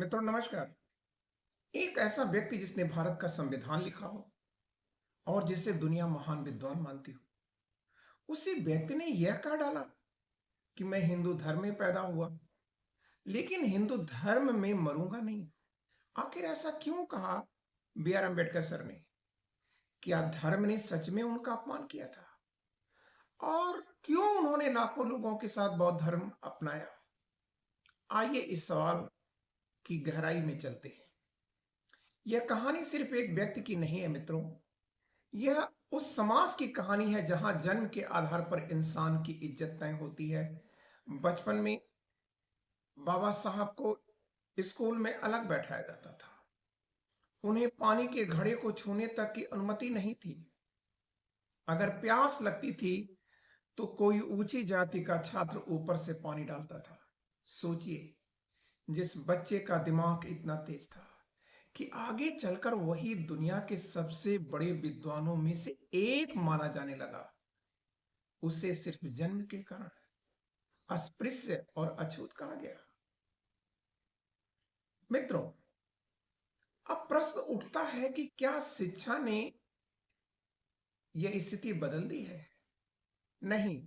मित्रों नमस्कार। एक ऐसा व्यक्ति जिसने भारत का संविधान लिखा हो और जिसे दुनिया महान विद्वान मानती हो, उसी व्यक्ति ने यह कह डाला कि मैं हिंदू धर्म में पैदा हुआ लेकिन हिंदू धर्म में मरूंगा नहीं। आखिर ऐसा क्यों कहा बी आर अम्बेडकर सर ने? क्या धर्म ने सच में उनका अपमान किया था? और क्यों उन्होंने लाखों लोगों के साथ बौद्ध धर्म अपनाया? आइए इस सवाल की गहराई में चलते हैं। यह कहानी सिर्फ एक व्यक्ति की नहीं है मित्रों, यह उस समाज की कहानी है जहां जन्म के आधार पर इंसान की इज्जत तय होती है। बचपन में बाबा साहब को स्कूल में अलग बैठाया जाता था। उन्हें पानी के घड़े को छूने तक की अनुमति नहीं थी। अगर प्यास लगती थी तो कोई ऊंची जाति का छात्र ऊपर से पानी डालता था। सोचिए, जिस बच्चे का दिमाग इतना तेज था कि आगे चलकर वही दुनिया के सबसे बड़े विद्वानों में से एक माना जाने लगा, उसे सिर्फ जन्म के कारण अस्पृश्य और अछूत कहा गया। मित्रों, अब प्रश्न उठता है कि क्या शिक्षा ने यह स्थिति बदल दी है? नहीं।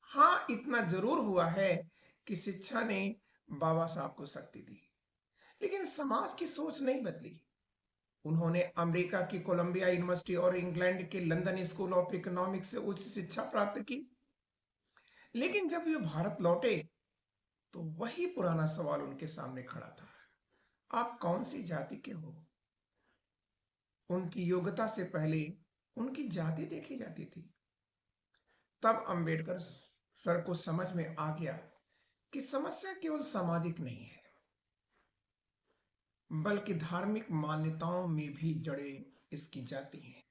हाँ, इतना जरूर हुआ है कि शिक्षा ने बाबा साहब को शक्ति दी, लेकिन समाज की सोच नहीं बदली। उन्होंने अमेरिका की कोलंबिया यूनिवर्सिटी और इंग्लैंड के लंदन स्कूल ऑफ इकोनॉमिक्स से उच्च शिक्षा प्राप्त की, लेकिन जब वे भारत लौटे तो वही पुराना सवाल उनके सामने खड़ा था। आप कौन सी जाति के हो? उनकी योग्यता से पहले उनकी जाति देखी जाती थी। तब अंबेडकर सर को समझ में आ गया कि समस्या केवल सामाजिक नहीं है, बल्कि धार्मिक मान्यताओं में भी जड़ें इसकी जाती हैं।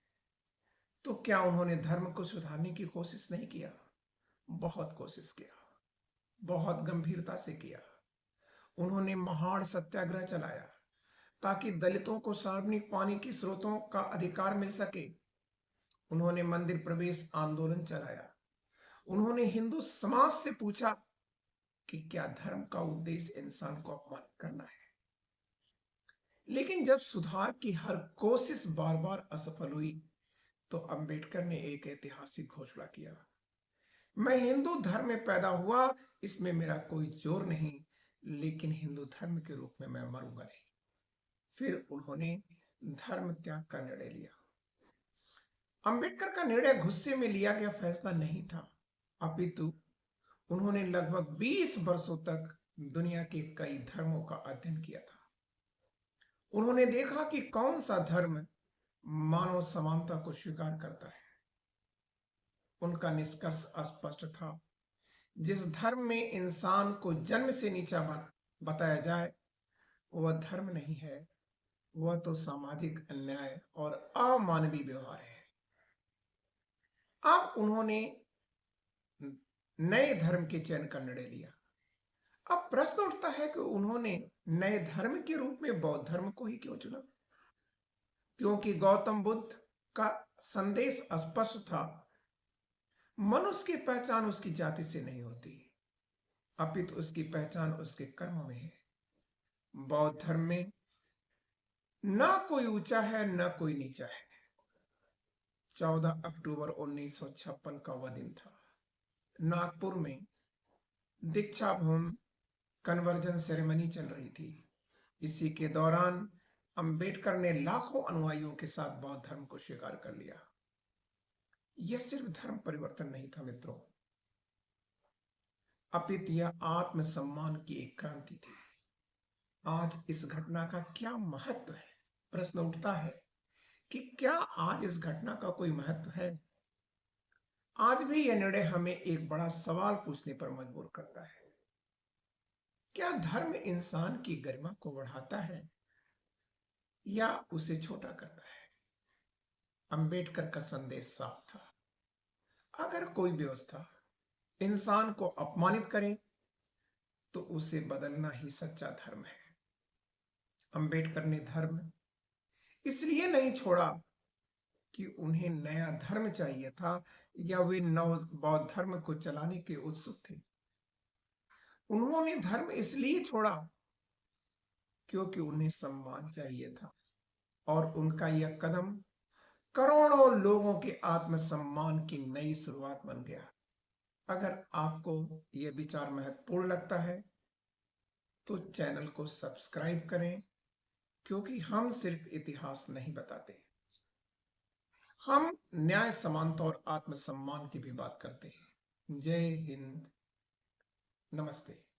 तो क्या उन्होंने धर्म को सुधारने की कोशिश नहीं किया? बहुत कोशिश किया, बहुत गंभीरता से किया। उन्होंने महान सत्याग्रह चलाया ताकि दलितों को सार्वजनिक पानी के स्रोतों का अधिकार मिल सके। उन्होंने मंदिर प्रवेश आंदोलन चलाया। उन्होंने हिंदू समाज से पूछा कि क्या धर्म का उद्देश्य इंसान को अपमानित करना है? लेकिन जब सुधार की हर कोशिश बार बार असफल हुई तो अंबेडकर ने एक ऐतिहासिक घोषणा किया, मैं हिंदू धर्म में पैदा हुआ, इसमें मेरा कोई जोर नहीं, लेकिन हिंदू धर्म के रूप में मैं मरूंगा नहीं। फिर उन्होंने धर्म त्याग का निर्णय लिया। अंबेडकर का निर्णय गुस्से में लिया गया फैसला नहीं था, अपितु उन्होंने लगभग 20 वर्षों तक दुनिया के कई धर्मों का अध्ययन किया था। उन्होंने देखा कि कौन सा धर्म मानव समानता को स्वीकार करता है। उनका निष्कर्ष स्पष्ट था, जिस धर्म में इंसान को जन्म से नीचा बताया जाए वह धर्म नहीं है, वह तो सामाजिक अन्याय और अमानवीय व्यवहार है। अब उन्होंने नए धर्म के चयन का निर्णय लिया। अब प्रश्न उठता है कि उन्होंने नए धर्म के रूप में बौद्ध धर्म को ही क्यों चुना? क्योंकि गौतम बुद्ध का संदेश स्पष्ट था, मनुष्य की पहचान उसकी जाति से नहीं होती, अपितु उसकी पहचान उसके कर्मों में है। बौद्ध धर्म में न कोई ऊंचा है न कोई नीचा है। 14 अक्टूबर 1956 का वह दिन था। नागपुर में दीक्षा भूमि कन्वर्जन सेरेमनी चल रही थी। इसी के दौरान अंबेडकर ने लाखों अनुयायियों के साथ बौद्ध धर्म को स्वीकार कर लिया। यह सिर्फ धर्म परिवर्तन नहीं था मित्रों, अपितु यह आत्मसम्मान की एक क्रांति थी। आज इस घटना का क्या महत्व है? प्रश्न उठता है कि क्या आज इस घटना का कोई महत्व है? आज भी यह निर्णय हमें एक बड़ा सवाल पूछने पर मजबूर करता है, क्या धर्म इंसान की गरिमा को बढ़ाता है या उसे छोटा करता है? अंबेडकर का संदेश साफ था, अगर कोई व्यवस्था इंसान को अपमानित करे तो उसे बदलना ही सच्चा धर्म है। अंबेडकर ने धर्म इसलिए नहीं छोड़ा कि उन्हें नया धर्म चाहिए था या वे नव बौद्ध धर्म को चलाने के उत्सुक थे। उन्होंने धर्म इसलिए छोड़ा क्योंकि उन्हें सम्मान चाहिए था, और उनका यह कदम करोड़ों लोगों के आत्मसम्मान की नई शुरुआत बन गया। अगर आपको यह विचार महत्वपूर्ण लगता है तो चैनल को सब्सक्राइब करें, क्योंकि हम सिर्फ इतिहास नहीं बताते, हम न्याय, समानता और आत्मसम्मान की भी बात करते हैं। जय हिंद। नमस्ते।